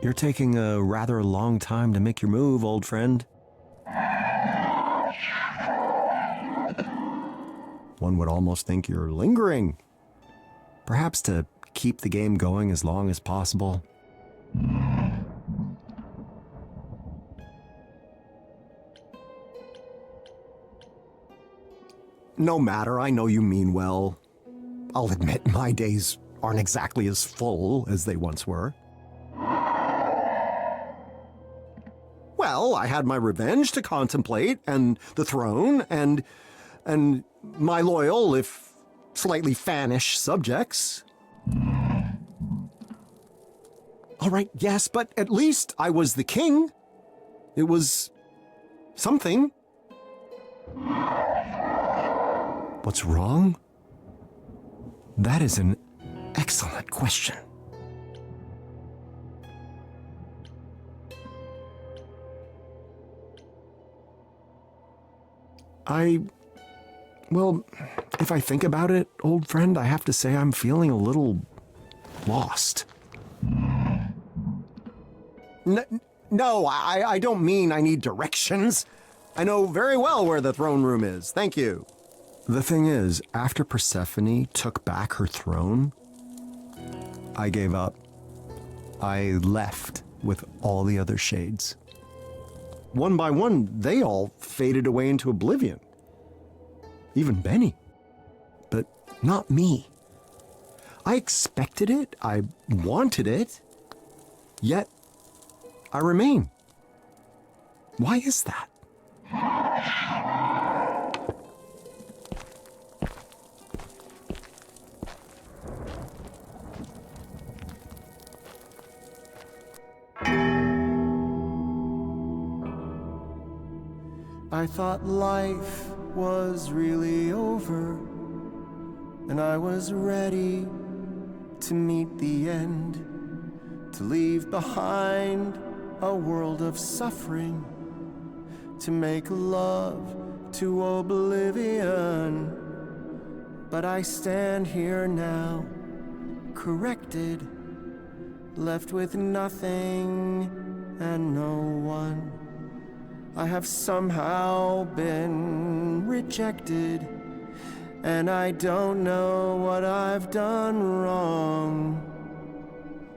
You're taking a rather long time to make your move, old friend. One would almost think you're lingering. Perhaps to keep the game going as long as possible. No matter, I know you mean well. I'll admit my days aren't exactly as full as they once were. Well, I had my revenge to contemplate, and the throne, and my loyal, if slightly fannish, subjects. All right, yes, but at least I was the king. It was something. What's wrong? That is an excellent question. Well, if I think about it, old friend, I have to say I'm feeling a little lost. No, I don't mean I need directions. I know very well where the throne room is, thank you. The thing is, after Persephone took back her throne, I gave up. I left with all the other shades. One by one, they all faded away into oblivion. Even Benny. But not me. I expected it, I wanted it, yet I remain. Why is that? I thought life was really over, and I was ready to meet the end, to leave behind a world of suffering, to make love to oblivion. But I stand here now, corrected, left with nothing and no one. I have somehow been rejected, and I don't know what I've done wrong.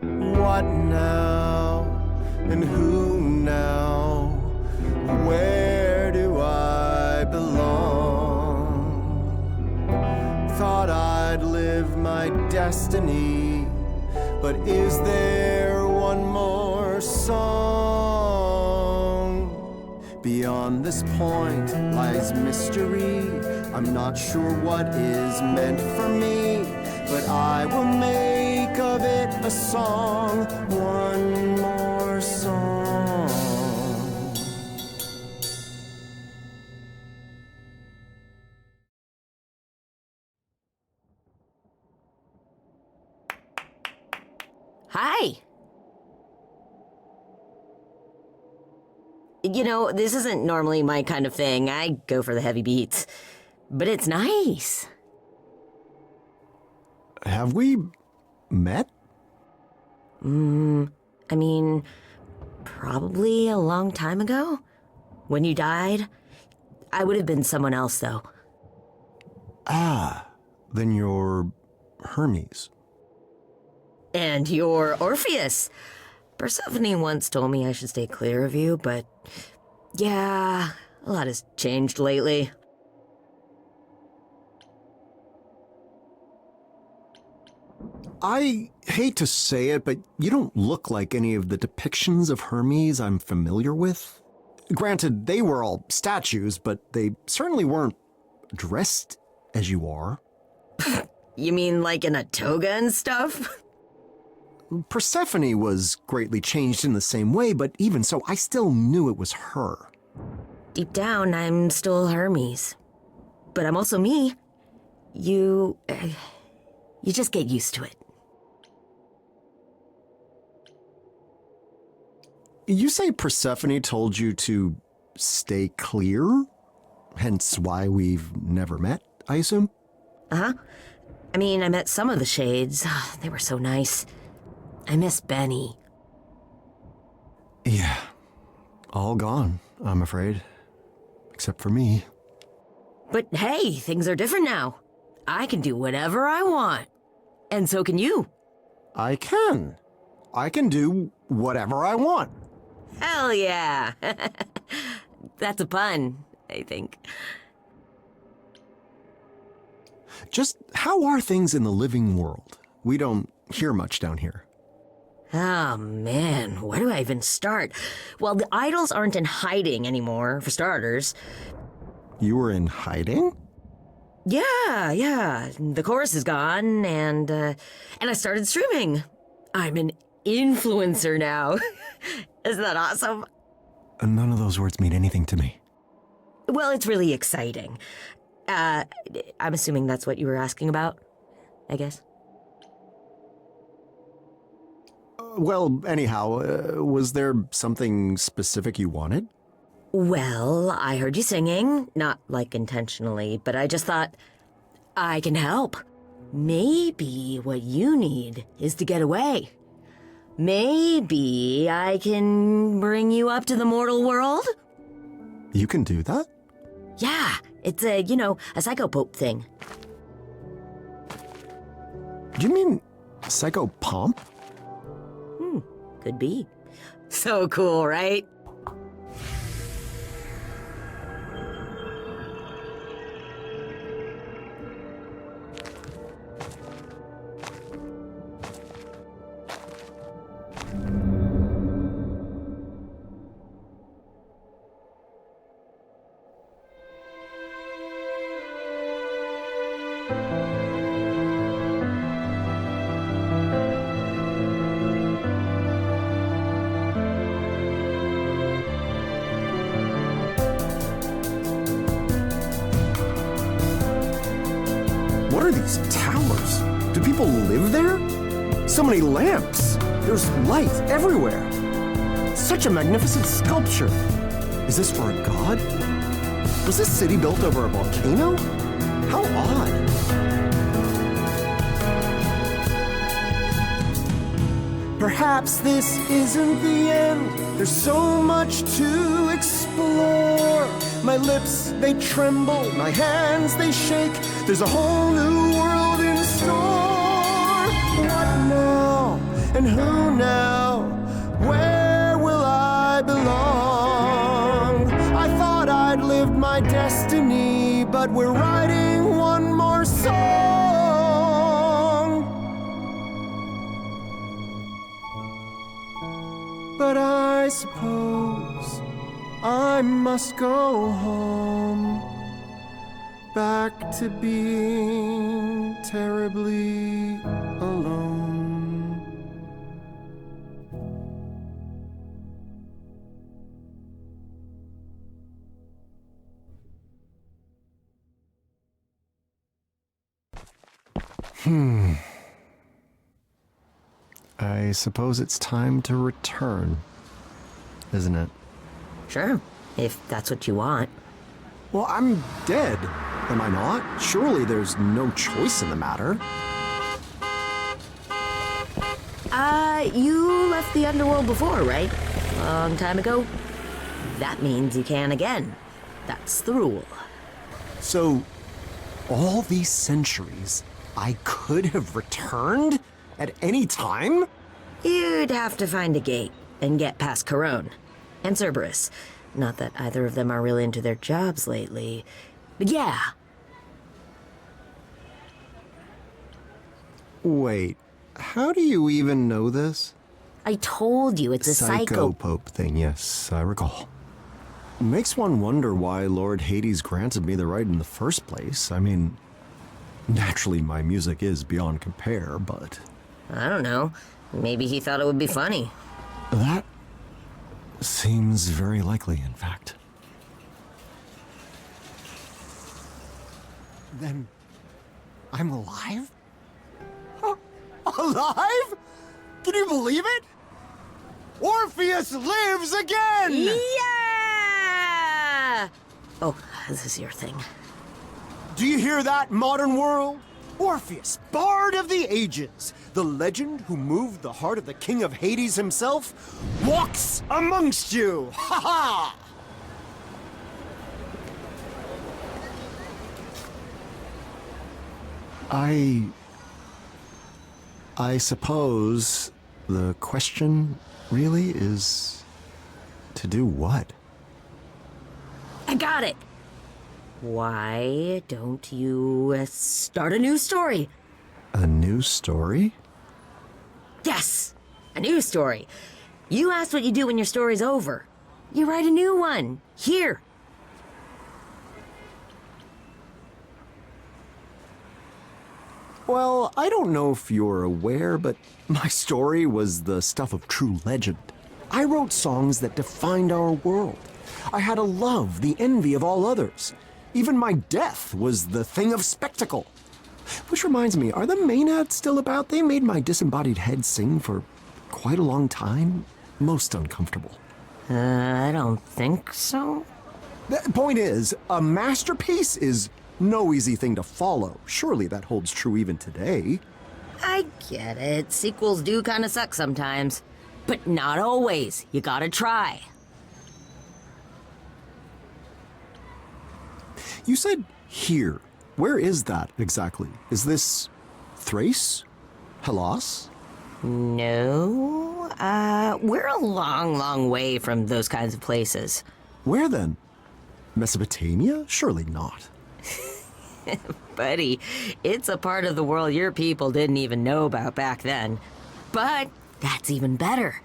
What now? And who now? Where do I belong? Thought I'd live my destiny, but is there one more song? Beyond this point lies mystery. I'm not sure what is meant for me, but I will make of it a song, one more song. Hi. You know, this isn't normally my kind of thing. I go for the heavy beats. But it's nice. Have we met? I mean, probably a long time ago. When you died. I would have been someone else, though. Ah, then you're Hermes. And you're Orpheus. Persephone once told me I should stay clear of you, but yeah, a lot has changed lately. I hate to say it, but you don't look like any of the depictions of Hermes I'm familiar with. Granted, they were all statues, but they certainly weren't dressed as you are. You mean like in a toga and stuff? Persephone was greatly changed in the same way, but even so, I still knew it was her. Deep down, I'm still Hermes. But I'm also me. You just get used to it. You say Persephone told you to stay clear? Hence why we've never met, I assume? Uh-huh. I mean, I met some of the shades. They were so nice. I miss Benny. Yeah, all gone, I'm afraid. Except for me. But hey, things are different now. I can do whatever I want. And so can you. I can. I can do whatever I want. Hell yeah. That's a pun, I think. Just how are things in the living world? We don't hear much down here. Oh man, where do I even start? Well, the idols aren't in hiding anymore, for starters. You were in hiding? Yeah. The chorus is gone, and I started streaming. I'm an influencer now. Isn't that awesome? None of those words mean anything to me. Well, it's really exciting. I'm assuming that's what you were asking about, I guess. Well, anyhow, was there something specific you wanted? Well, I heard you singing, not like intentionally, but I just thought, I can help. Maybe what you need is to get away. Maybe I can bring you up to the mortal world? You can do that? Yeah, it's a psychopope thing. Do you mean psychopomp? Could be. So cool, right? What are these towers? Do people live there? So many lamps. There's light everywhere. Such a magnificent sculpture. Is this for a god? Was this city built over a volcano? How odd. Perhaps this isn't the end. There's so much to explore. My lips, they tremble. My hands, they shake. There's a whole new world in store. What now? And who now? Where will I belong? I thought I'd lived my destiny, but we're writing one more song. But I suppose I must go home, back to being terribly alone. I suppose it's time to return, isn't it? Sure, if that's what you want. Well, I'm dead, am I not? Surely there's no choice in the matter. You left the underworld before, right? Long time ago. That means you can again. That's the rule. So, all these centuries, I could have returned at any time? You'd have to find a gate and get past Corone and Cerberus. Not that either of them are really into their jobs lately. But yeah. Wait, how do you even know this? I told you it's a psycho... Psychopope thing, yes, I recall. Makes one wonder why Lord Hades granted me the right in the first place. I mean, naturally my music is beyond compare, but... I don't know. Maybe he thought it would be funny. That seems very likely, in fact. Then I'm alive? Huh? Alive? Can you believe it? Orpheus lives again! Yeah! Oh, this is your thing. Do you hear that, modern world? Orpheus, bard of the ages, the legend who moved the heart of the king of Hades himself, walks amongst you! Ha ha! I suppose the question really is to do what? I got it. Why don't you start a new story? A new story? Yes, a new story. You asked what you do when your story's over. You write a new one. Here. Well, I don't know if you're aware, but my story was the stuff of true legend. I wrote songs that defined our world. I had a love, the envy of all others. Even my death was the thing of spectacle. Which reminds me, are the Maenads still about? They made my disembodied head sing for quite a long time. Most uncomfortable. I don't think so. The point is, a masterpiece is no easy thing to follow. Surely that holds true even today. I get it. Sequels do kind of suck sometimes. But not always. You gotta try. You said here. Where is that exactly? Is this Thrace? Hellas? No. We're a long, long way from those kinds of places. Where then? Mesopotamia? Surely not. Buddy, it's a part of the world your people didn't even know about back then. But that's even better.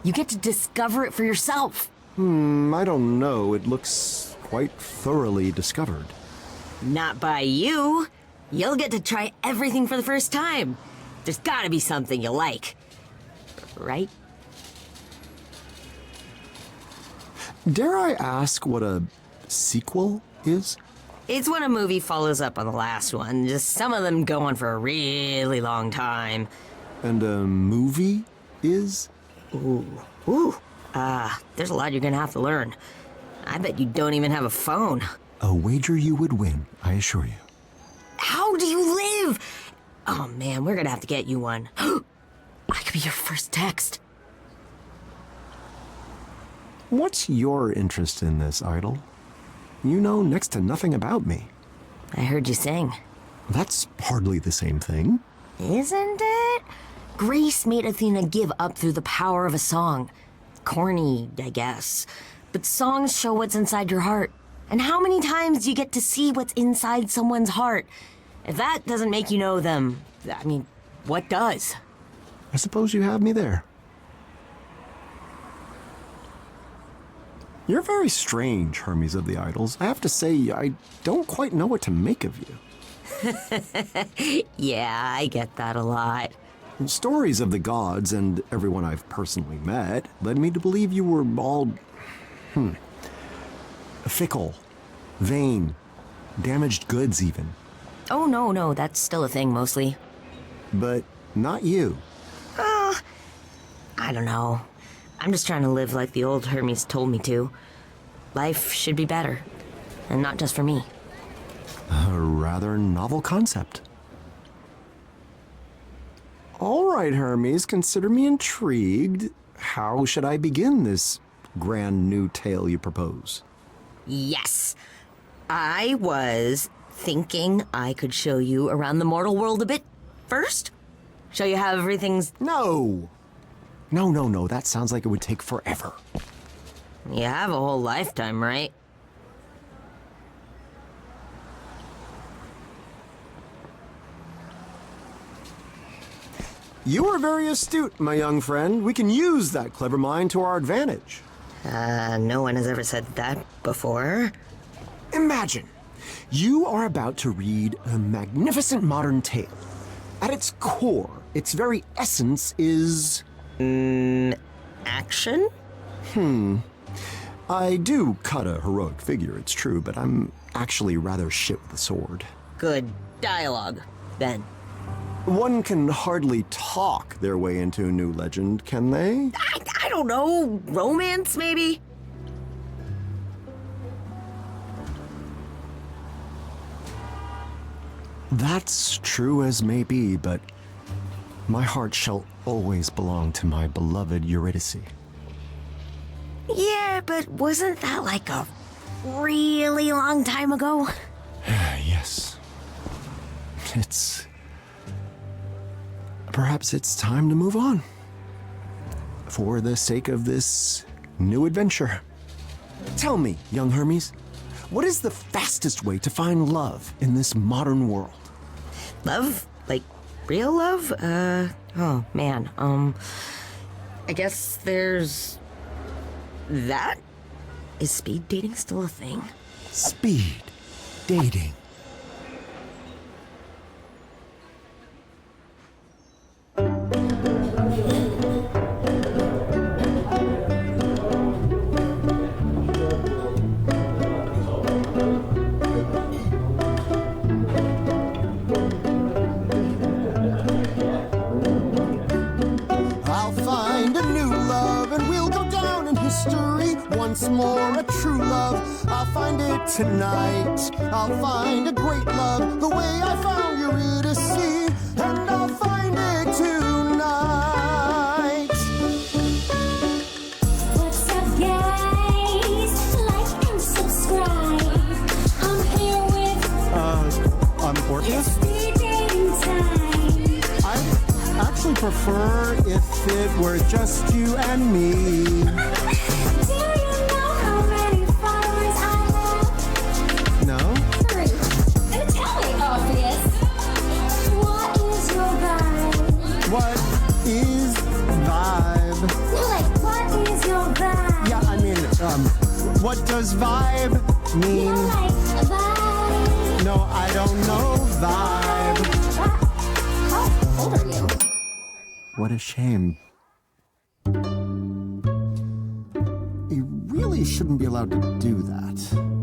You get to discover it for yourself. I don't know. It looks quite thoroughly discovered. Not by you. You'll get to try everything for the first time. There's gotta be something you like. Right? Dare I ask what a sequel is? It's when a movie follows up on the last one. Just some of them go on for a really long time. And a movie is? There's a lot you're gonna have to learn. I bet you don't even have a phone. A wager you would win, I assure you. How do you live? Oh man, we're gonna have to get you one. I could be your first text. What's your interest in this, Idol? You know next to nothing about me. I heard you sing. That's hardly the same thing. Isn't it? Grace made Athena give up through the power of a song. Corny, I guess. But songs show what's inside your heart. And how many times do you get to see what's inside someone's heart? If that doesn't make you know them, I mean, what does? I suppose you have me there. You're very strange, Hermes of the Idols. I have to say, I don't quite know what to make of you. Yeah, I get that a lot. Stories of the gods and everyone I've personally met led me to believe you were all, fickle, vain, damaged goods even. Oh, no, that's still a thing mostly. But not you. I don't know. I'm just trying to live like the old Hermes told me to. Life should be better. And not just for me. A rather novel concept. All right, Hermes, consider me intrigued. How should I begin this grand new tale you propose? Yes. I was thinking I could show you around the mortal world a bit first. Show you how everything's... No, that sounds like it would take forever. You have a whole lifetime, right? You are very astute, my young friend. We can use that clever mind to our advantage. No one has ever said that before. Imagine, you are about to read a magnificent modern tale. At its core, its very essence is... Action? I do cut a heroic figure, it's true, but I'm actually rather shit with a sword. Good dialogue, then. One can hardly talk their way into a new legend, can they? I don't know. Romance, maybe? That's true as may be, but my heart shall always belong to my beloved Eurydice. Yeah, but wasn't that like a really long time ago? Yes. Perhaps it's time to move on. For the sake of this new adventure. Tell me, young Hermes, what is the fastest way to find love in this modern world? Love? Like, real love? Oh, man. I guess there's... that? Is speed dating still a thing? Speed dating. Once more a true love, I'll find it tonight. I'll find a great love, the way I found Eurydice, and I'll find it tonight. What's up, guys? Like and subscribe. I'm here with I'm Orpheus. Speed Dating Time. I actually prefer if it were just you and me. What is vibe? Like, what is your vibe? Yeah, I mean, what does vibe mean? You like a vibe? No, I don't know vibe. How old are you? What a shame. You really shouldn't be allowed to do that.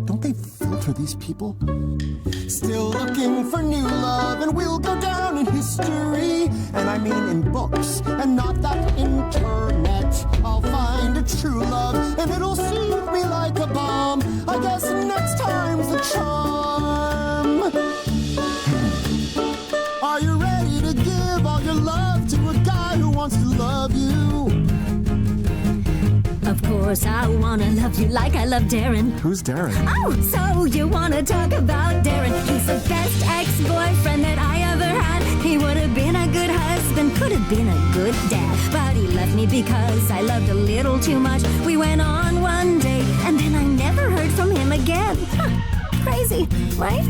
Don't they filter these people? Still looking for new love, and we'll go down in history. And I mean in books, and not that internet. I'll find a true love, and it'll soothe me like a balm. I guess next time's the charm. Are you ready to give all your love to a guy who wants to love you? Of course, I wanna love you like I love Darren. Who's Darren? Oh, so you wanna talk about Darren? He's the best ex-boyfriend that I ever had. He would have been a good husband, could have been a good dad. But he left me because I loved a little too much. We went on one date, and then I never heard from him again. Huh, crazy, right?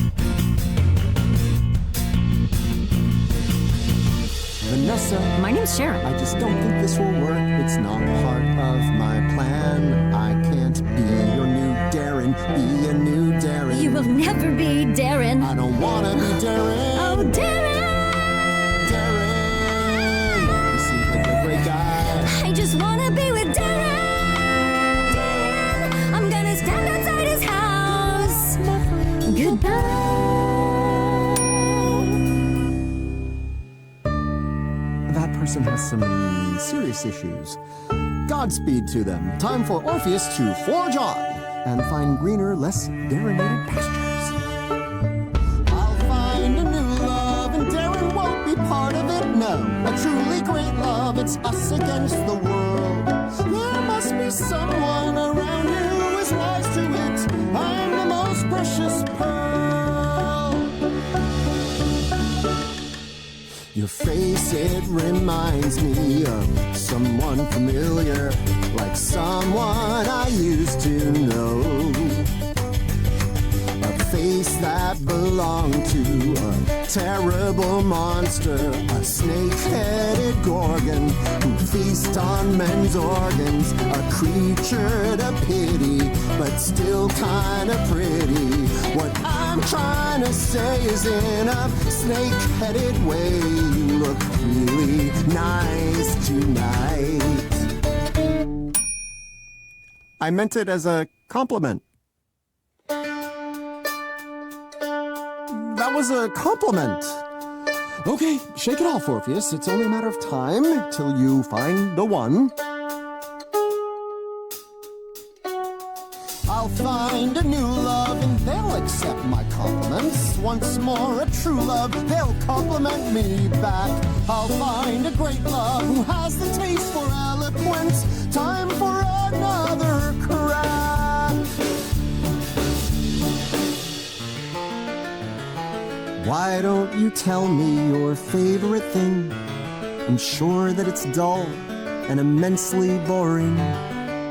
Vanessa. My name's Sharon. I just don't think this will work. It's not part of my plan. I can't be your new Darren. Be a new Darren. You will never be Darren. I don't wanna be Darren. Oh, Darren! Darren! He seems like a great guy. I just wanna be with Darren. Darren, I'm gonna stand outside his house. Goodbye. That person has some serious issues. Godspeed to them. Time for Orpheus to forge on and find greener, less darrenated pastures. I'll find a new love, and Darren won't be part of it, no. A truly great love, it's us against the world. There must be someone around you who is wise to it. I'm the most precious pearl. Your face, it reminds me of someone familiar, like someone I used to know. A face that belonged to a terrible monster, a snake-headed gorgon who feasts on men's organs, a creature to pity, but still kinda pretty. What I'm trying to say is in a snake-headed way, you look really nice tonight. I meant it as a compliment. That was a compliment. Okay, shake it off, Orpheus. It's only a matter of time till you find the one. I'll I'll find a new love and they'll accept my compliments. Once more, a true love, they'll compliment me back. I'll find a great love who has the taste for eloquence. Time for another crack. Why don't you tell me your favorite thing? I'm sure that it's dull and immensely boring.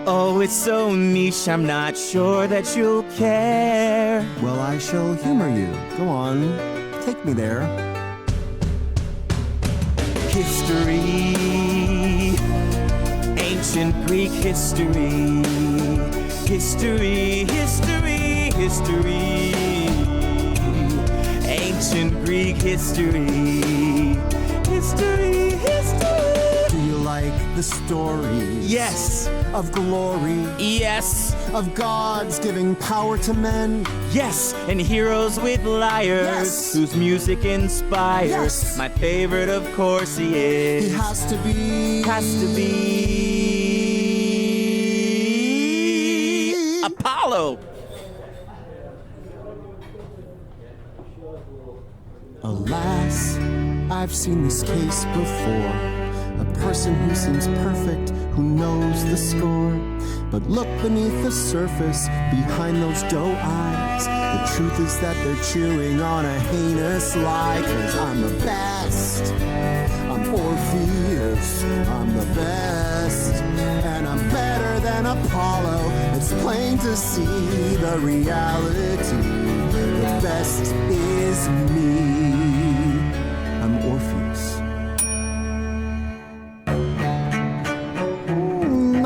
Oh, it's so niche, I'm not sure that you'll care. Well, I shall humor you. Go on, take me there. History, ancient Greek history. History, history, history. Ancient Greek history. History, history. Do you like the stories? Yes. Of glory? Yes. Of gods giving power to men? Yes, and heroes with lyres, Yes. whose music inspires. Yes. My favorite, of course, he is. He has to be. Apollo. Alas, I've seen this case before. A person who seems perfect, who knows the score. But look beneath the surface, behind those doe eyes. The truth is that they're chewing on a heinous lie. 'Cause I'm the best. I'm Orpheus. I'm the best. And I'm better than Apollo. It's plain to see the reality. The best is me. I'm Orpheus.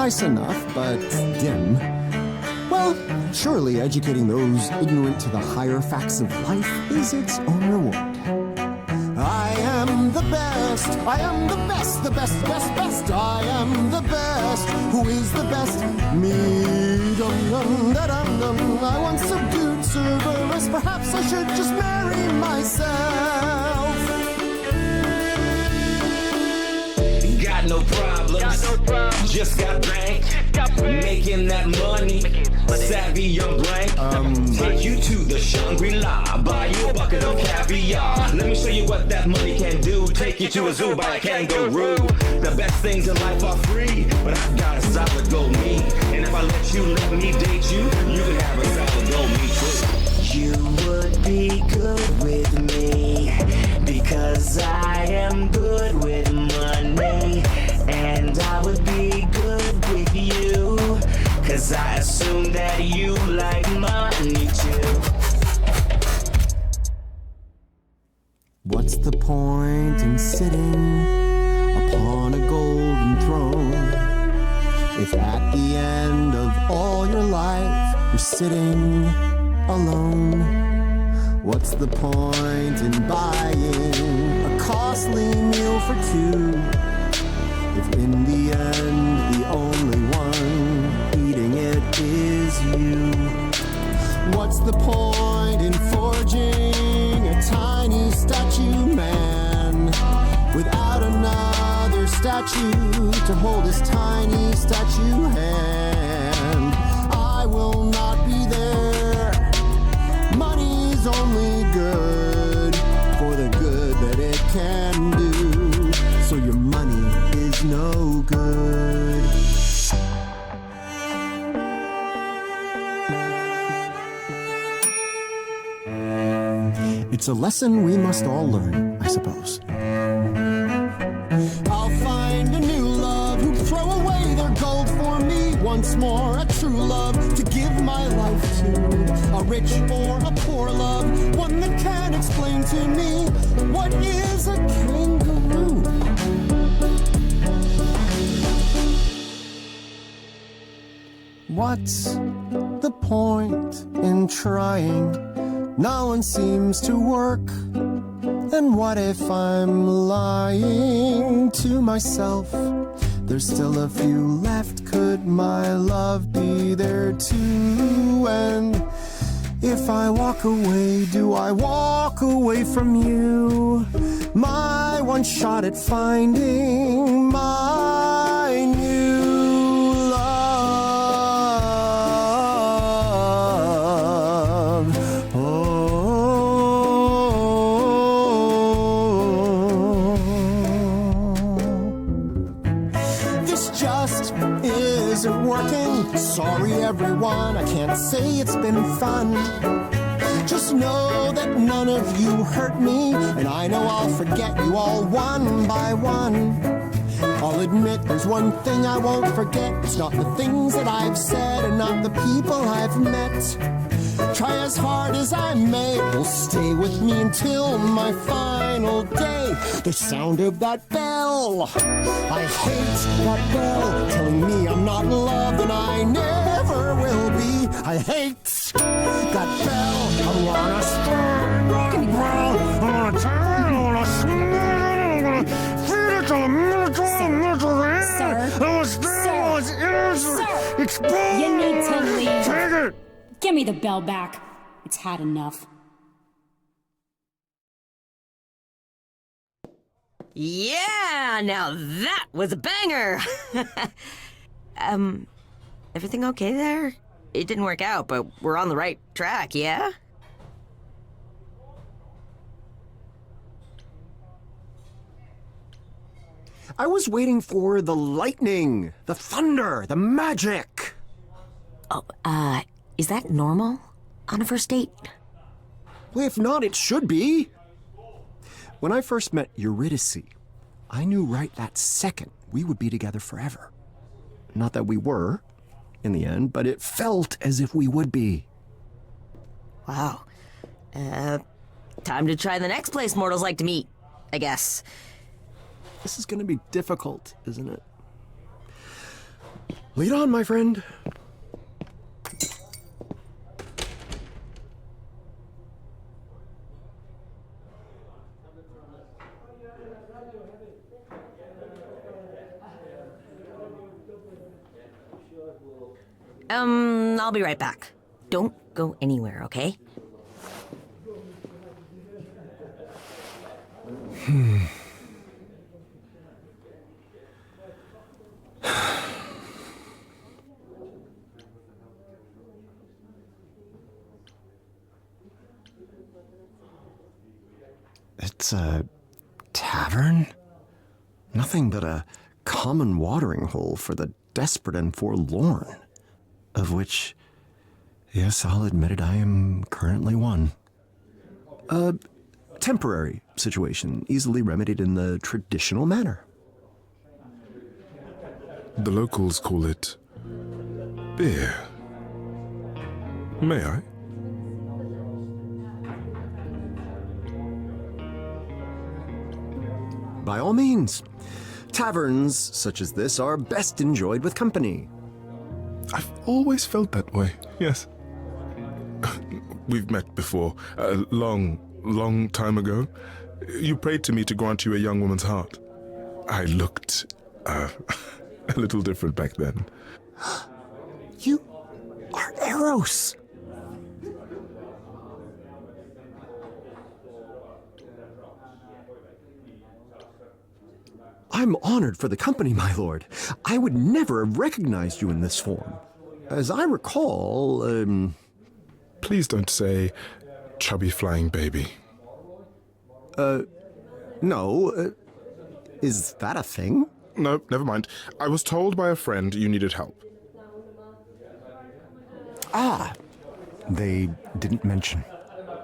Nice enough, but dim. Well, surely educating those ignorant to the higher facts of life is its own reward. I am the best. I am the best, the best, best, best. I am the best. Who is the best? Me. Dum dum da dum dum. I once subdued Cerberus. Perhaps I should just marry myself. Got no problems, just got bank, making that money, savvy young blank. Take you to the Shangri-La, buy you a bucket of caviar. Let me show you what that money can do. Take you to a zoo, buy a kangaroo. The best things in life are free, but I've got a solid gold me. And if I let me date you, you can have a solid gold me too. You would be good with me, because I am good with money. And I would be good with you, 'cause I assume that you like money too. What's the point in sitting upon a golden throne if at the end of all your life you're sitting alone? What's the point in buying a costly meal for two if in the end the only one eating it is you? What's the point in forging a tiny statue man without another statue to hold his tiny statue hand? I will not be there. Money's only good for the good that it can do. So your money is no good. It's a lesson we must all learn, I suppose. I'll find a new love who'd throw away their gold for me. Once more, a true love to give my life to. A rich or a poor love, one that can explain to me what is a kangaroo. What's the point in trying? No one seems to work. And what if I'm lying to myself? There's still a few left. Could my love be there too? And if I walk away, do I walk away from you? My one shot at finding my new love. Sorry everyone, I can't say it's been fun. Just know that none of you hurt me, and I know I'll forget you all one by one. I'll admit there's one thing I won't forget. It's not the things that I've said and not the people I've met. Try as hard as I may, it will stay with me until my final day. The sound of that bell, I hate that bell, telling me I'm not loved and I never will be. I hate that bell. I wanna stand on the ground, I wanna turn, I wanna swing, I wanna feed it to the military, Sir, you need to leave. Take it! Give me the bell back. It's had enough. Yeah, now that was a banger! Everything okay there? It didn't work out, but we're on the right track, yeah? I was waiting for the lightning, the thunder, the magic. Is that normal on a first date? Well, if not, it should be. When I first met Eurydice, I knew right that second we would be together forever. Not that we were, in the end, but it felt as if we would be. Wow. Time to try the next place mortals like to meet, I guess. This is gonna be difficult, isn't it? Lead on, my friend. I'll be right back. Don't go anywhere, okay? It's a tavern? Nothing but a common watering hole for the desperate and forlorn. Of which, yes, I'll admit it, I am currently one. A temporary situation, easily remedied in the traditional manner. The locals call it beer. May I? By all means. Taverns such as this are best enjoyed with company. I've always felt that way, yes. We've met before, a long time ago. You prayed to me to grant you a young woman's heart. I looked, a little different back then. You are Eros. I'm honored for the company, my lord. I would never have recognized you in this form. As I recall, Please don't say chubby flying baby. no. Is that a thing? No, never mind. I was told by a friend you needed help. Ah, they didn't mention.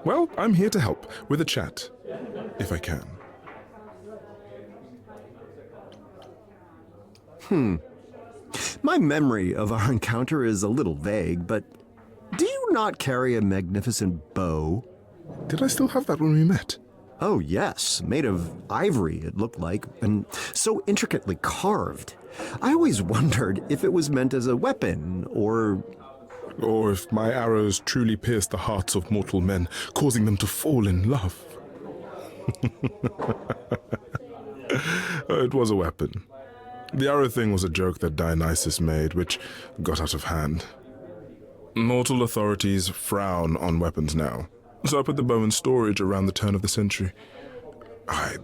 Well, I'm here to help with a chat, if I can. My memory of our encounter is a little vague, but do you not carry a magnificent bow? Did I still have that when we met? Oh, yes, made of ivory, it looked like, and so intricately carved. I always wondered if it was meant as a weapon, or if my arrows truly pierced the hearts of mortal men, causing them to fall in love. It was a weapon. The arrow thing was a joke that Dionysus made, which got out of hand. Mortal authorities frown on weapons now, so I put the bow in storage around the turn of the century. I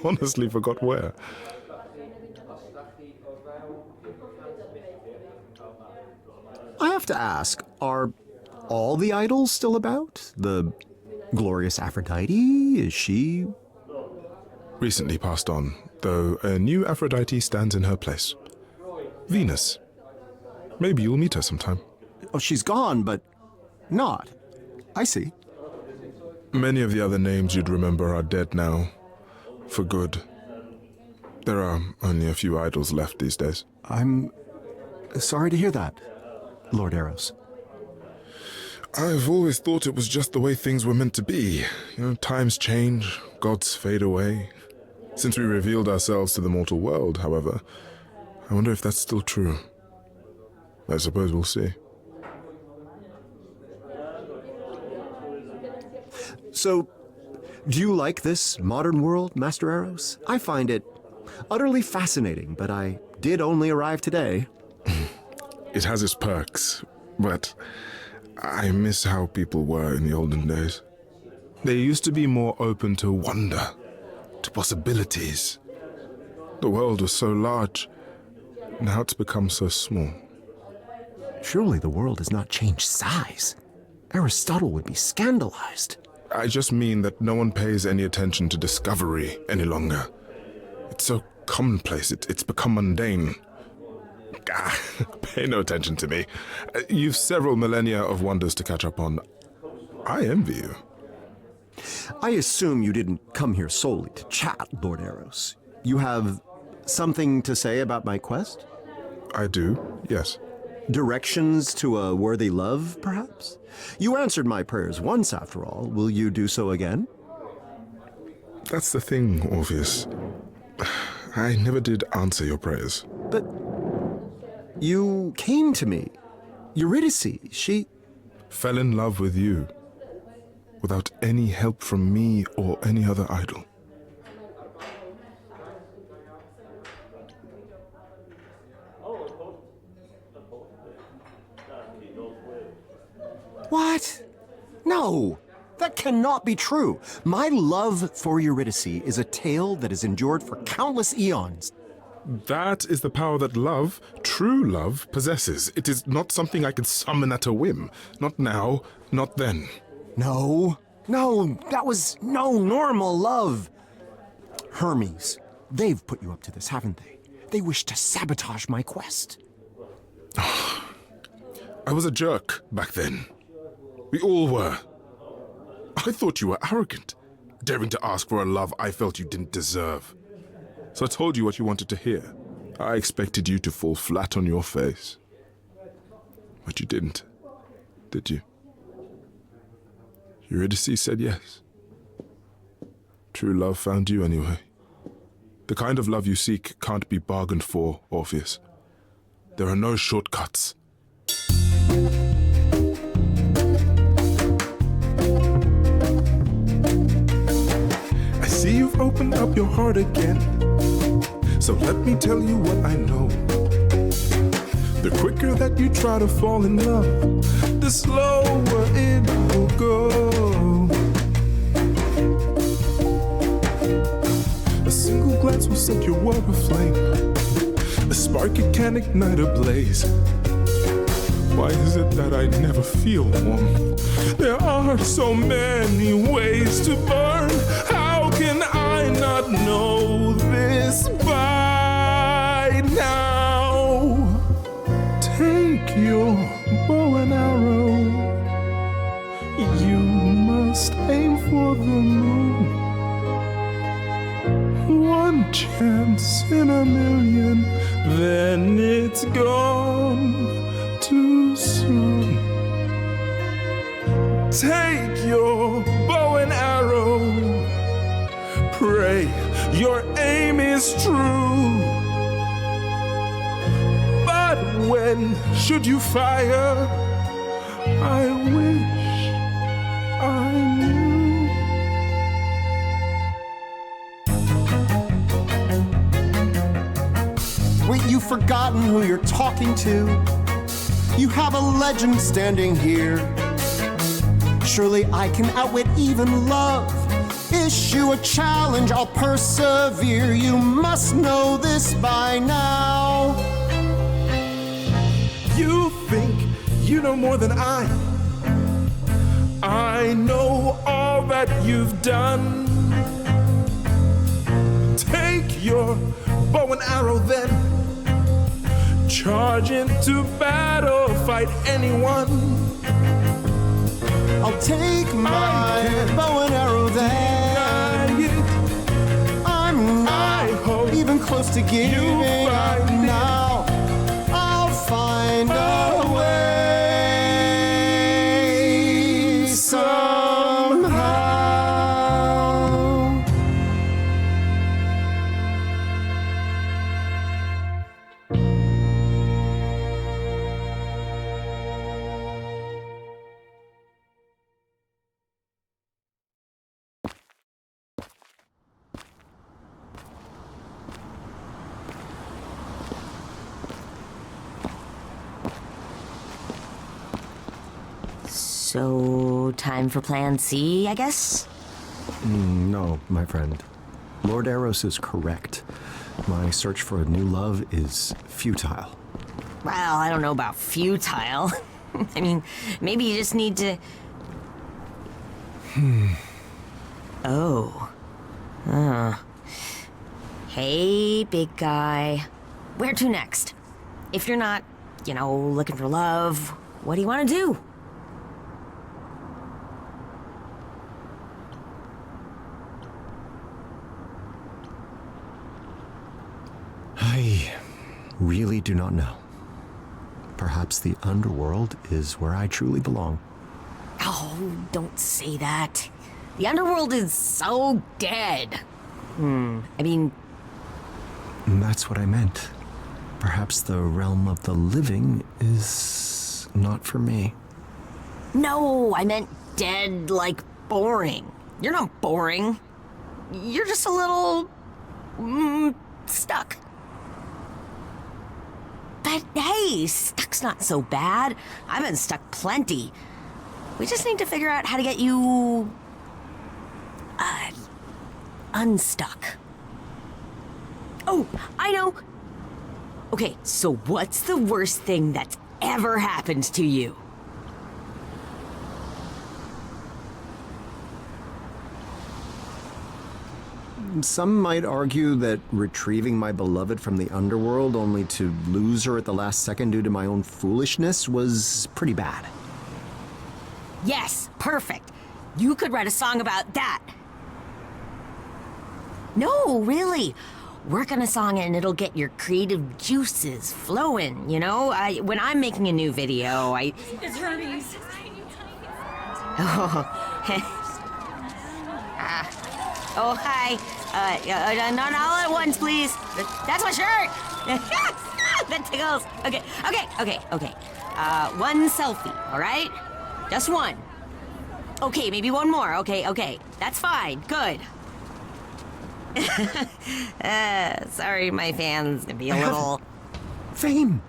honestly forgot where. I have to ask, are all the idols still about? The glorious Aphrodite, is she? Recently passed on, though a new Aphrodite stands in her place. Venus, Maybe you'll meet her sometime. Oh, she's gone, but not. I see. Many of the other names you'd remember are dead now. For good. There are only a few idols left these days. I'm sorry to hear that, Lord Eros. I've always thought it was just the way things were meant to be. Times change, gods fade away. Since we revealed ourselves to the mortal world, however, I wonder if that's still true. I suppose we'll see. So, do you like this modern world, Master Eros? I find it utterly fascinating, but I did only arrive today. It has its perks, but I miss how people were in the olden days. They used to be more open to wonder, to possibilities. The world was so large, now it's become so small. Surely the world has not changed size. Aristotle would be scandalized. I just mean that no one pays any attention to discovery any longer. It's so commonplace, it's become mundane. Pay no attention to me. You've several millennia of wonders to catch up on. I envy you. I assume you didn't come here solely to chat, Lord Eros. You have something to say about my quest? I do, yes. Directions to a worthy love, perhaps? You answered my prayers once, after all. Will you do so again? That's the thing, Orpheus. I never did answer your prayers. But you came to me. Eurydice, she... Fell in love with you, without any help from me or any other idol. What? No, that cannot be true. My love for Eurydice is a tale that has endured for countless eons. That is the power that love, true love, possesses. It is not something I can summon at a whim. Not now, not then. No, that was no normal love. Hermes, they've put you up to this, haven't they? They wish to sabotage my quest. I was a jerk back then. We all were. I thought you were arrogant, daring to ask for a love I felt you didn't deserve. So I told you what you wanted to hear. I expected you to fall flat on your face. But you didn't, did you? Eurydice said yes. True love found you anyway. The kind of love you seek can't be bargained for, Orpheus. There are no shortcuts. I see you've opened up your heart again. So let me tell you what I know. The quicker that you try to fall in love, the slower it will go. A single glance will set your world aflame. A spark it can ignite a blaze. Why is it that I never feel warm? There are so many ways to burn. How can I not know this by now? Take your bow and arrow. You must aim for the moon. One chance in a million, then it's gone too soon. Take your bow and arrow. Pray your aim is true. But when should you fire? I wish I knew. Wait, you've forgotten who you're talking to? You have a legend standing here. Surely I can outwit even love. Issue a challenge, I'll persevere. You must know this by now. You think you know more than I know all that you've done. Take your bow and arrow then. Charge into battle, fight anyone. I'll take my bow and arrow then. I'm not even close to giving up now. I'll find a way somehow. So, time for plan C, I guess? No, my friend. Lord Eros is correct. My search for a new love is futile. Well, I don't know about futile. I mean, maybe you just need to... Oh. Hey, big guy. Where to next? If you're not, looking for love, what do you want to do? I really do not know. Perhaps the underworld is where I truly belong. Oh, don't say that. The underworld is so dead. I mean... That's what I meant. Perhaps the realm of the living is not for me. No, I meant dead, like boring. You're not boring. You're just a little... stuck. But hey, stuck's not so bad. I've been stuck plenty. We just need to figure out how to get you... unstuck. Oh, I know. Okay, so what's the worst thing that's ever happened to you? Some might argue that retrieving my beloved from the underworld only to lose her at the last second due to my own foolishness was pretty bad. Yes, perfect. You could write a song about that. No, really. Work on a song and it'll get your creative juices flowing, when I'm making a new video, It's Hermes. Oh, hi. Not all at once, please. That's my shirt. That tickles. Okay. One selfie, all right? Just one. Okay, maybe one more. Okay. That's fine. Good. Sorry, my fans can be a little... Fame!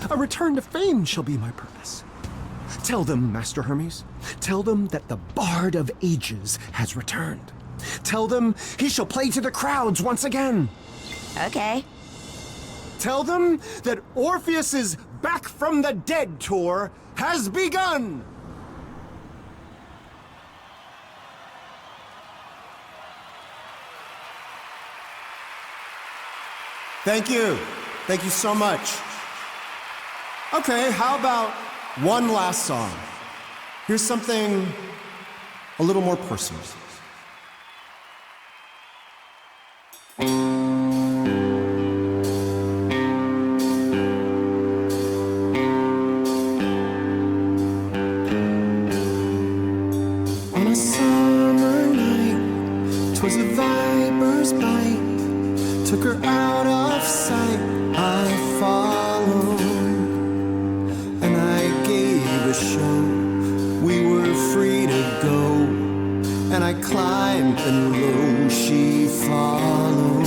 A return to fame shall be my purpose. Tell them, Master Hermes. Tell them that the Bard of Ages has returned. Tell them he shall play to the crowds once again. Okay. Tell them that Orpheus's Back from the Dead tour has begun. Thank you. Thank you so much. Okay, how about one last song? Here's something a little more personal. On a summer night, 'twas a viper's bite. Took her out of sight, I followed, and I gave a show. We were free to go, and I climbed, and lo, she followed.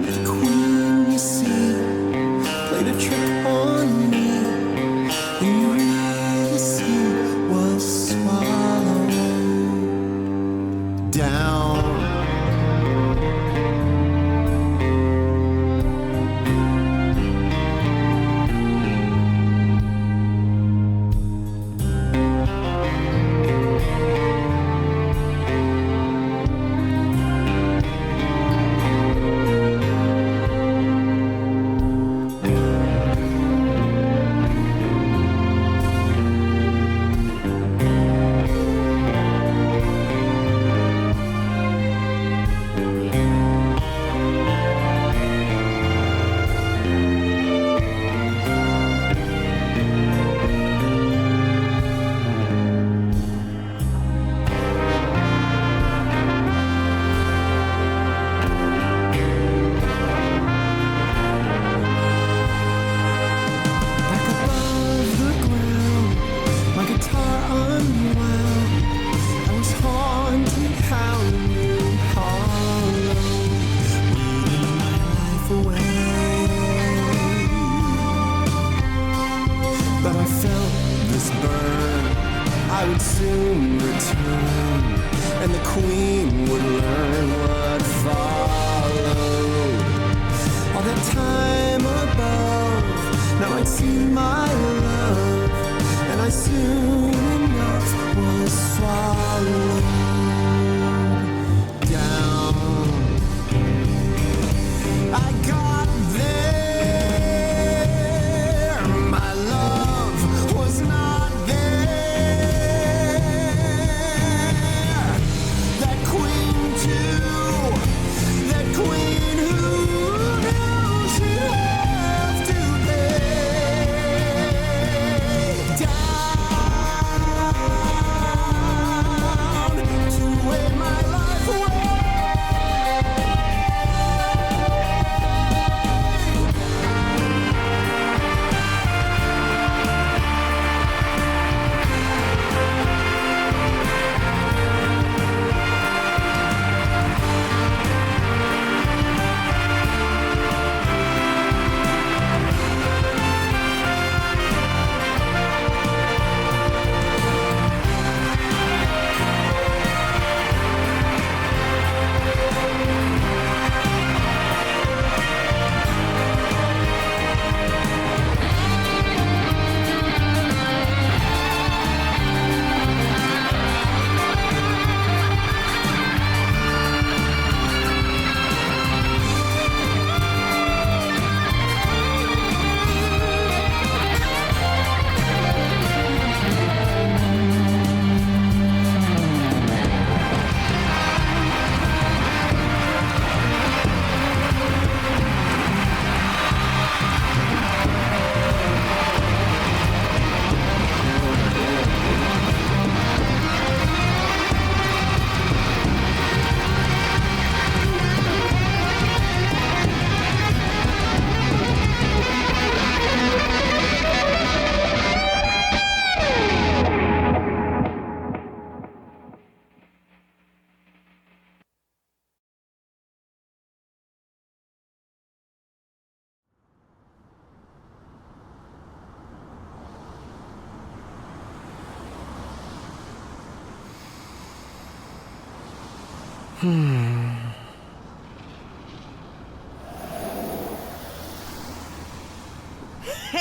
The queen, you see, played a trick on me, and you really see was swallowed down. and the queen would learn what followed. All that time above, now I'd seen my love, and I soon enough was swallowed down. I got there, my love was not there. That queen too, that queen who knew she'd have to lay down to wait my life away.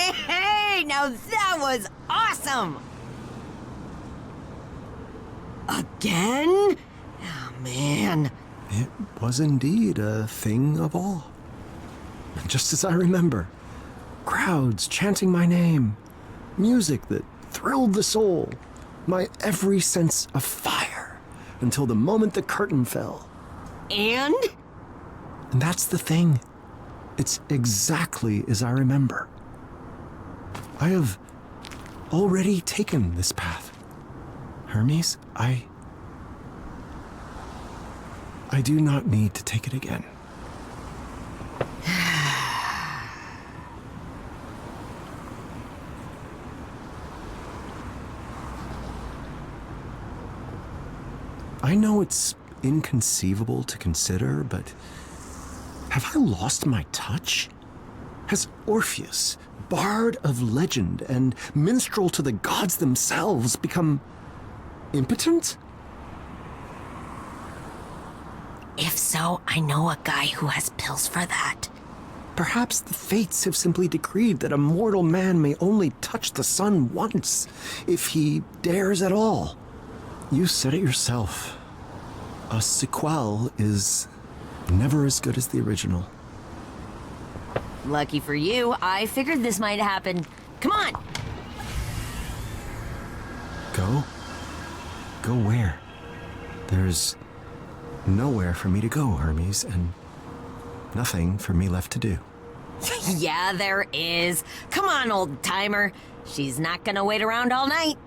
Hey, now that was awesome! Again? Oh, man. It was indeed a thing of awe. Just as I remember. Crowds chanting my name. Music that thrilled the soul. My every sense of fire. Until the moment the curtain fell. And? And that's the thing. It's exactly as I remember. I have already taken this path. Hermes, I do not need to take it again. I know it's inconceivable to consider, but have I lost my touch? Has Orpheus, bard of legend and minstrel to the gods themselves, become impotent? If so, I know a guy who has pills for that. Perhaps the fates have simply decreed that a mortal man may only touch the sun once, if he dares at all. You said it yourself. A sequel is never as good as the original. Lucky for you, I figured this might happen. Come on! Go? Go where? There's nowhere for me to go, Hermes, and nothing for me left to do. Yeah, there is. Come on, old timer. She's not gonna wait around all night.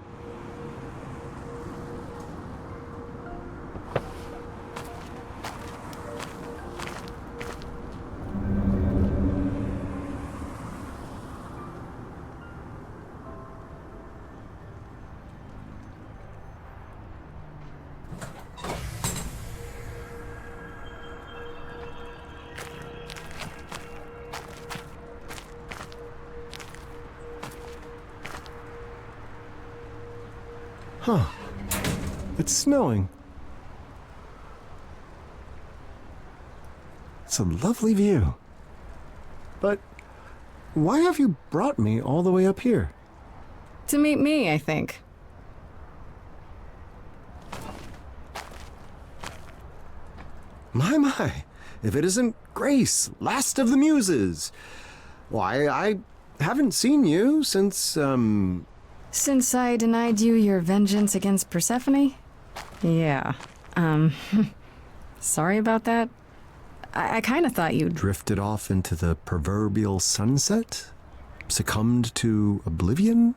Huh. It's snowing. It's a lovely view. But why have you brought me all the way up here? To meet me, I think. My, if it isn't Grace, last of the muses. Why, I haven't seen you since, Since I denied you your vengeance against Persephone? Yeah. Sorry about that. I kind of thought you'd... drifted off into the proverbial sunset? Succumbed to oblivion?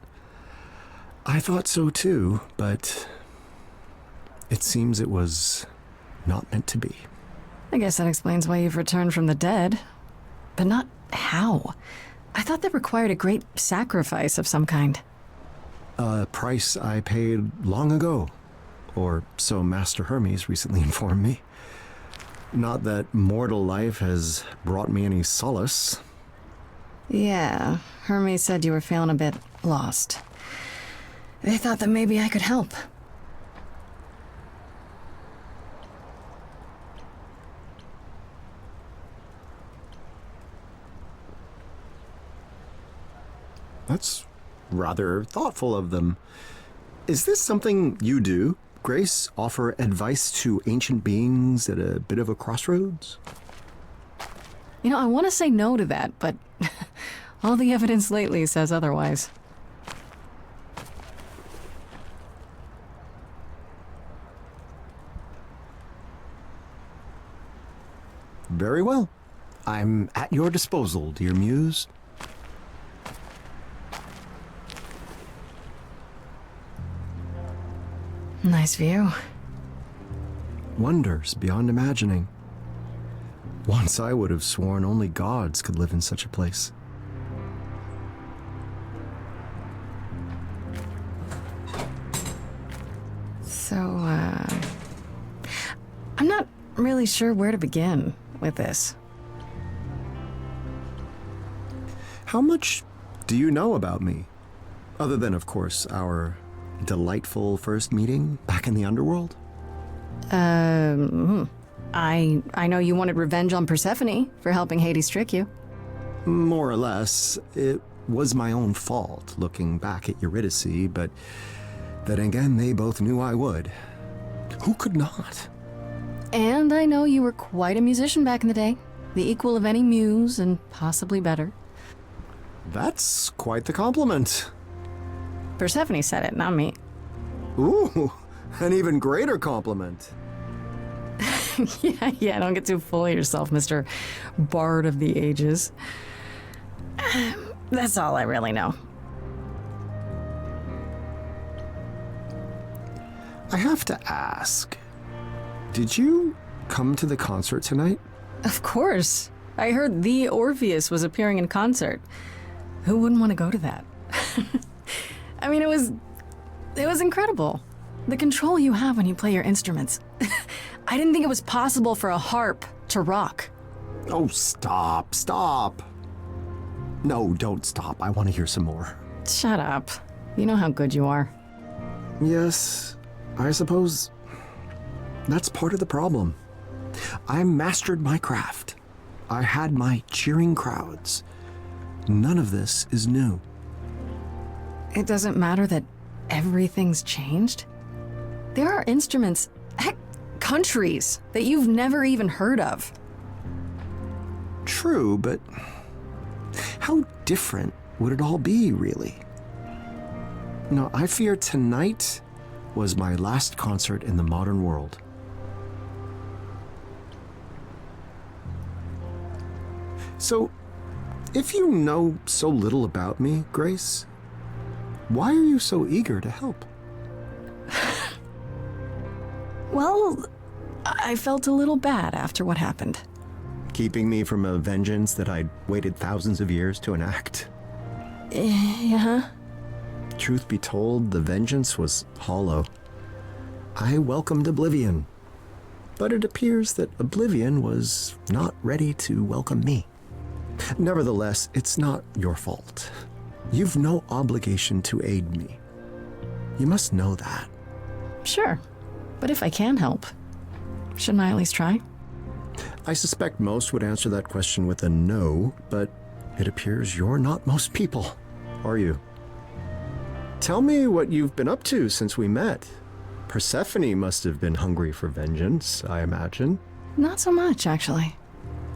I thought so too, but it seems it was not meant to be. I guess that explains why you've returned from the dead. But not how. I thought that required a great sacrifice of some kind. A price I paid long ago, or so Master Hermes recently informed me. Not that mortal life has brought me any solace. Yeah, Hermes said you were feeling a bit lost. They thought that maybe I could help. That's rather thoughtful of them. Is this something you do, Grace? Offer advice to ancient beings at a bit of a crossroads? You know, I want to say no to that, but all the evidence lately says otherwise. Very well. I'm at your disposal, dear muse. Nice view. Wonders beyond imagining. Once I would have sworn only gods could live in such a place. So, I'm not really sure where to begin with this. How much do you know about me? Other than, of course, our delightful first meeting back in the underworld? I know you wanted revenge on Persephone for helping Hades trick you. More or less. It was my own fault looking back at Eurydice, but then again, they both knew I would. Who could not? And I know you were quite a musician back in the day. The equal of any muse, and possibly better. That's quite the compliment. Persephone said it, not me. Ooh, an even greater compliment. Yeah, don't get too full of yourself, Mr. Bard of the Ages. That's all I really know. I have to ask, did you come to the concert tonight? Of course. I heard the Orpheus was appearing in concert. Who wouldn't want to go to that? I mean, it was incredible. The control you have when you play your instruments. I didn't think it was possible for a harp to rock. Oh, stop. No, don't stop. I want to hear some more. Shut up. You know how good you are. Yes, I suppose that's part of the problem. I mastered my craft. I had my cheering crowds. None of this is new. It doesn't matter that everything's changed. There are instruments, heck, countries that you've never even heard of. True, but how different would it all be, really? No, I fear tonight was my last concert in the modern world. So, if you know so little about me, Grace, why are you so eager to help? Well, I felt a little bad after what happened. Keeping me from a vengeance that I'd waited thousands of years to enact? Yeah. Truth be told, the vengeance was hollow. I welcomed oblivion, but it appears that oblivion was not ready to welcome me. Nevertheless, it's not your fault. You've no obligation to aid me. You must know that. Sure. But if I can help, shouldn't I at least try? I suspect most would answer that question with a no, but it appears you're not most people, are you? Tell me what you've been up to since we met. Persephone must have been hungry for vengeance, I imagine. Not so much, actually.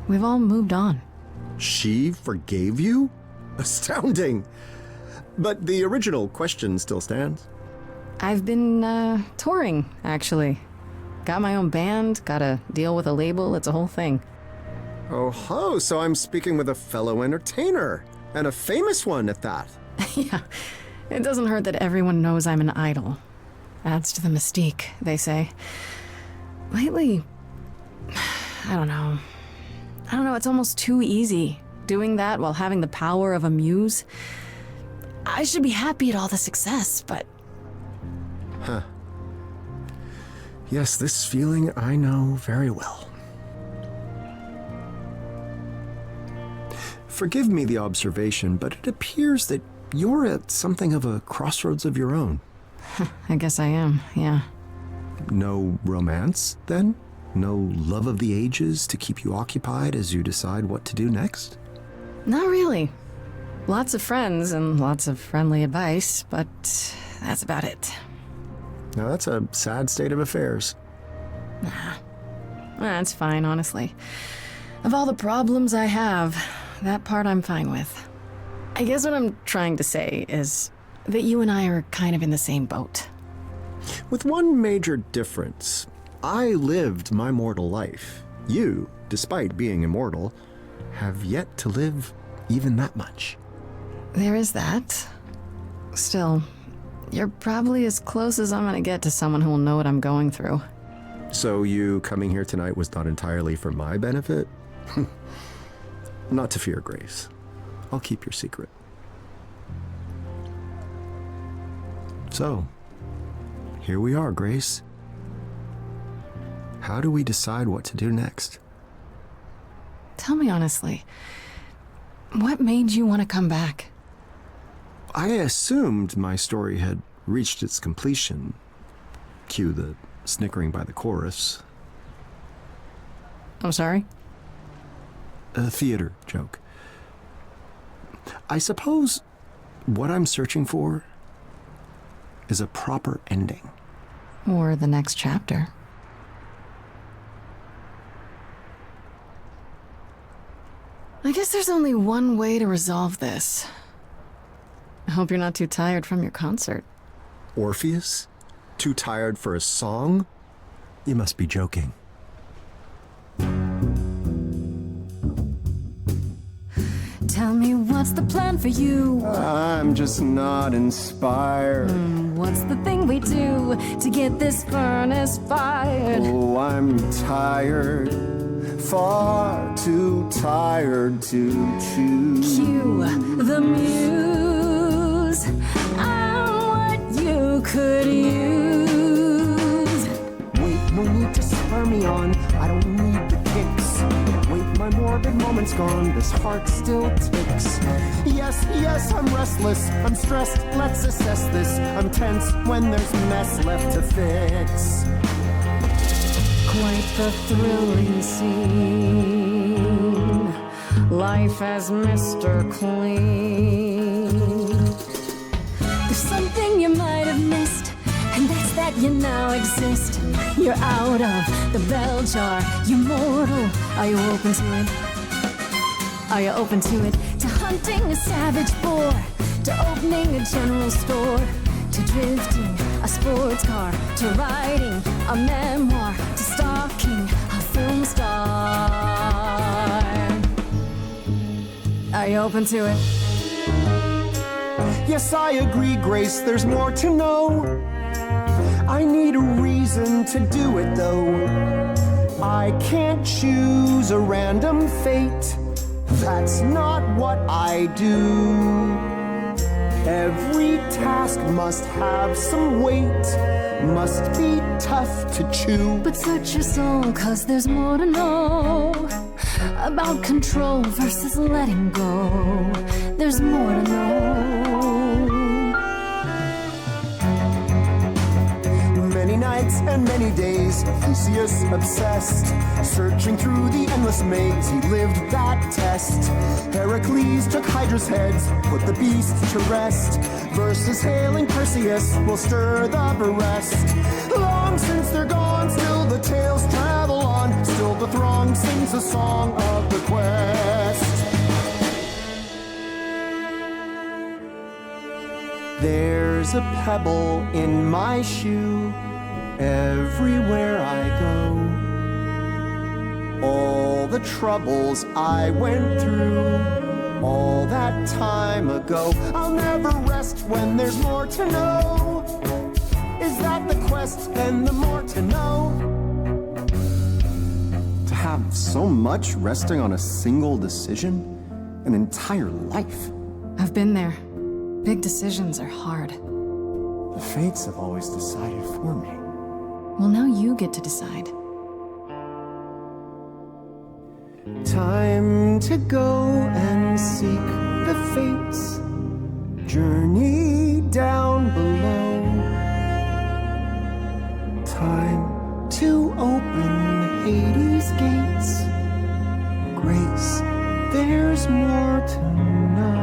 We've all moved on. She forgave you? Astounding. But the original question still stands. I've been, touring, actually. Got my own band, gotta deal with a label, it's a whole thing. Oh ho, so I'm speaking with a fellow entertainer, and a famous one at that. Yeah, it doesn't hurt that everyone knows I'm an idol. Adds to the mystique, they say. Lately, I don't know, it's almost too easy, doing that while having the power of a muse. I should be happy at all the success, but... Huh. Yes, this feeling I know very well. Forgive me the observation, but it appears that you're at something of a crossroads of your own. I guess I am, yeah. No romance, then? No love of the ages to keep you occupied as you decide what to do next? Not really. Lots of friends and lots of friendly advice, but that's about it. Now that's a sad state of affairs. That's fine, honestly. Of all the problems I have, that part I'm fine with. I guess what I'm trying to say is that you and I are kind of in the same boat. With one major difference. I lived my mortal life. You, despite being immortal, have yet to live even that much. There is that. Still, you're probably as close as I'm gonna get to someone who will know what I'm going through. So you coming here tonight was not entirely for my benefit? Not to fear, Grace. I'll keep your secret. So, here we are, Grace. How do we decide what to do next? Tell me honestly, what made you want to come back? I assumed my story had reached its completion. Cue the snickering by the chorus. I'm sorry? A theater joke. I suppose what I'm searching for is a proper ending. Or the next chapter. I guess there's only one way to resolve this. I hope you're not too tired from your concert. Orpheus? Too tired for a song? You must be joking. Tell me what's the plan for you? I'm just not inspired. What's the thing we do to get this furnace fired? Oh, I'm tired. Far too tired to choose. Cue the muse. I'm what you could use. Wait, no need to spur me on. I don't need the kicks. Wait, my morbid moment's gone. This heart still ticks. Yes, I'm restless. I'm stressed. Let's assess this. I'm tense when there's mess left to fix. Quite the thrilling scene. Life as Mr. Clean. There's something you might have missed, and that's that you now exist. You're out of the bell jar, you're mortal. Are you open to it? Are you open to it? To hunting a savage boar, to opening a general store, to drifting a sports car, to writing a memoir, to stalking a film star. Are you open to it? Yes, I agree, Grace, there's more to know. I need a reason to do it, though. I can't choose a random fate. That's not what I do. Every task must have some weight, must be tough to chew. But search your soul, 'cause there's more to know about control versus letting go. There's more to know. Many nights nights and many days, Theseus obsessed, searching through the endless maze. He lived that test. Heracles took Hydra's heads, put the beasts to rest. Verses hailing Perseus will stir the breast. Long since they're gone, still the tales travel on. Still the throng sings a song of the quest. There's a pebble in my shoe everywhere I go. All the troubles I went through all that time ago. I'll never rest when there's more to know. Is that the quest? Then the more to know. To have so much resting on a single decision, an entire life. I've been there. Big decisions are hard. The fates have always decided for me. Well, now you get to decide. Time to go and seek the fates. Journey down below. Time to open Hades' gates. Grace, there's more to know.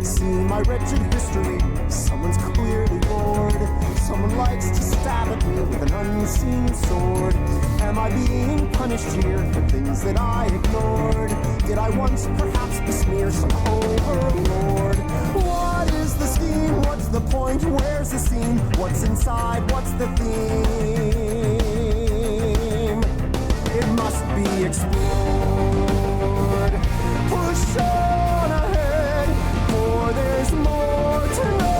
See my wretched history, someone's clearly bored. Someone likes to stab at me with an unseen sword. Am I being punished here for things that I ignored? Did I once perhaps besmear some overlord? What is the scheme? What's the point? Where's the scene? What's inside? What's the theme? It must be explored. Push on ahead, for there's more to know.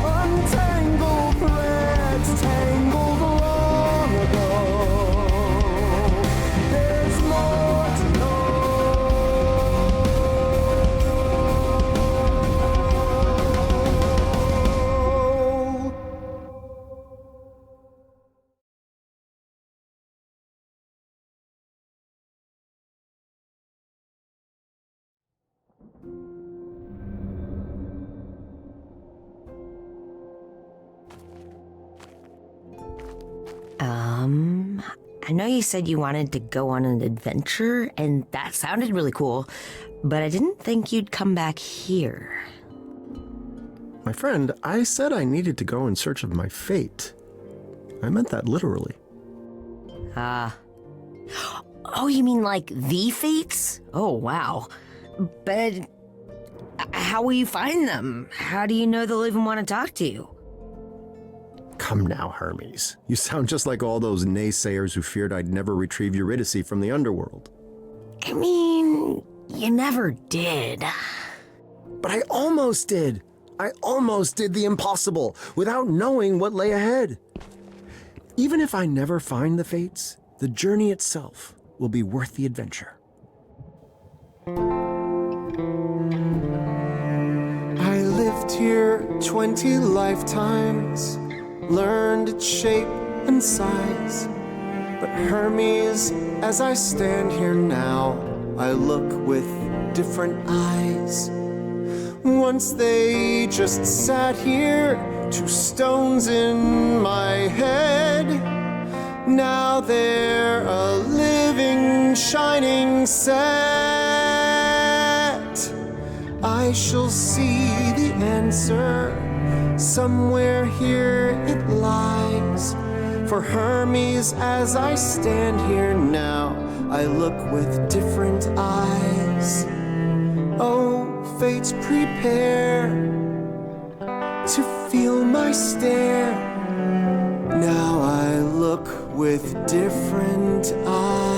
Untangled threads tangled long ago. There's more to know. I know you said you wanted to go on an adventure, and that sounded really cool, but I didn't think you'd come back here. My friend, I said I needed to go in search of my fate. I meant that literally. Oh, you mean like the fates? Oh, wow. But how will you find them? How do you know they'll even want to talk to you? Come now, Hermes. You sound just like all those naysayers who feared I'd never retrieve Eurydice from the underworld. I mean, you never did. But I almost did. I almost did the impossible without knowing what lay ahead. Even if I never find the fates, the journey itself will be worth the adventure. I lived here 20 lifetimes, learned its shape and size. But Hermes, as I stand here now, I look with different eyes. Once they just sat here, 2 stones in my head. Now they're a living, shining set. I shall see the answer. Somewhere here it lies. For Hermes, as I stand here now, I look with different eyes. Oh, fates, prepare to feel my stare. Now I look with different eyes.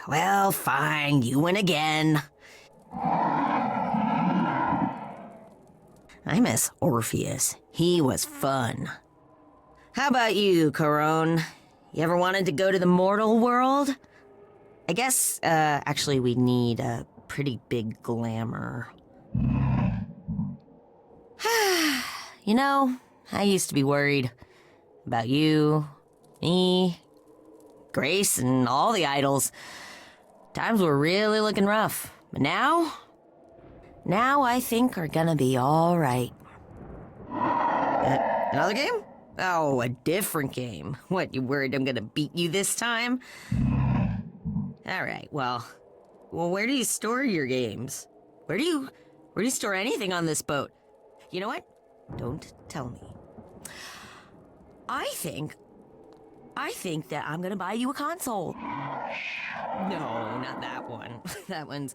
Well, fine, you win again. I miss Orpheus. He was fun. How about you, Corone? You ever wanted to go to the mortal world? I guess, actually, we need a pretty big glamour. You know, I used to be worried about you, me, Grace, and all the idols. Times were really looking rough. But now I think are gonna be all right. Another game? Oh, a different game. What, you worried I'm gonna beat you this time? All right, well, where do you store your games? Where do you store anything on this boat? You know what? Don't tell me. I think that I'm gonna buy you a console. No, not that one. that one's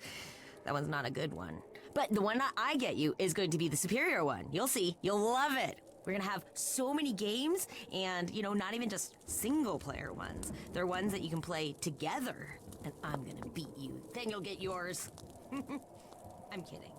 not a good one. But the one that I get you is going to be the superior one. You'll see. You'll love it. We're gonna have so many games, and, you know, not even just single-player ones. They're ones that you can play together, and I'm gonna beat you. Then you'll get yours. I'm kidding.